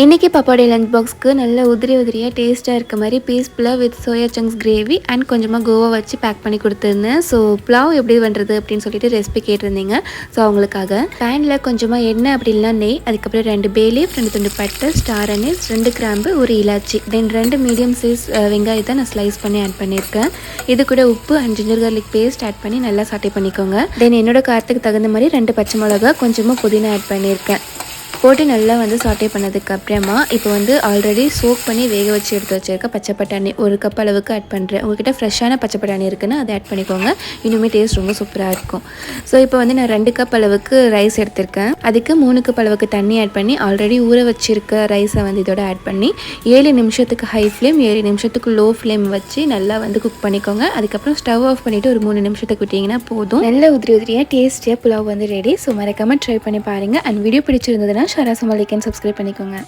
இன்றைக்கி பப்பாடைய லஞ்ச் பாக்ஸ்க்கு நல்ல உதிரி உதிரியாக டேஸ்ட்டாக இருக்க மாதிரி peas pulao with soya chunks gravy and கொஞ்சமாக கோவா வச்சு பேக் பண்ணி கொடுத்துருந்தேன். ஸோ புலாவ் எப்படி பண்ணுறது அப்படின்னு சொல்லிட்டு ரெசிபி கேட்டிருந்தீங்க. ஸோ அவங்களுக்காக பேனில் கொஞ்சமாக எண்ணெய் அப்படி இல்லைனா நெய், அதுக்கப்புறம் 2 பே லீஃப், 2 துண்டு பட்டை, ஸ்டார் அனீஸ், 2 கிராம்பு, ஒரு இலாச்சி, தென் 2 மீடியம் சைஸ் வெங்காயத்தை நான் ஸ்லைஸ் பண்ணி ஆட் பண்ணியிருக்கேன். இது கூட உப்பு and ginger garlic paste add பண்ணி நல்லா சாட்டே பண்ணிக்கோங்க. தென் என்னோட காரத்துக்கு தகுந்த மாதிரி 2 பச்சை மிளகா, கொஞ்சமாக புதினா ஆட் பண்ணியிருக்கேன். போட்டு நல்லா சாட்டே பண்ணதுக்கு அப்புறமா இப்போ ஆல்ரெடி சோக் பண்ணி வேக வச்சு எடுத்து வச்சுருக்க பச்சை பட்டாணி 1 கப் அளவுக்கு ஆட் பண்ணுறேன். உங்கள்கிட்ட ஃப்ரெஷ்ஷான பச்சை பட்டாணி இருக்குன்னா அதை ஆட் பண்ணிக்கோங்க, இன்னுமே டேஸ்ட் ரொம்ப சூப்பராக இருக்கும். ஸோ இப்போ நான் 2 கப் அளவுக்கு ரைஸ் எடுத்திருக்கேன். அதுக்கு 3 கப் அளவுக்கு தண்ணி ஆட் பண்ணி ஆல்ரெடி ஊற வச்சுருக்க ரைஸை இதோட ஆட் பண்ணி 7 நிமிஷத்துக்கு ஹை ஃப்ளேம், 7 நிமிஷத்துக்கு லோ ஃப்ளேம் வச்சு நல்லா குக் பண்ணிக்கோங்க. அதுக்கப்புறம் ஸ்டவ் ஆஃப் பண்ணிவிட்டு ஒரு 3 நிமிஷத்துக்கு விட்டிங்கன்னா போதும். நல்ல உதிரி உதிரியாக டேஸ்டியாக புலாவ் ரெடி. ஸோ மறக்காமல் ட்ரை பண்ணி பாருங்கள். அண்ட் வீடியோ பிடிச்சிருந்ததுன்னா ஷராஸ் மல்லிகன் சப்ஸ்கிரைப் பண்ணிக்கோங்க.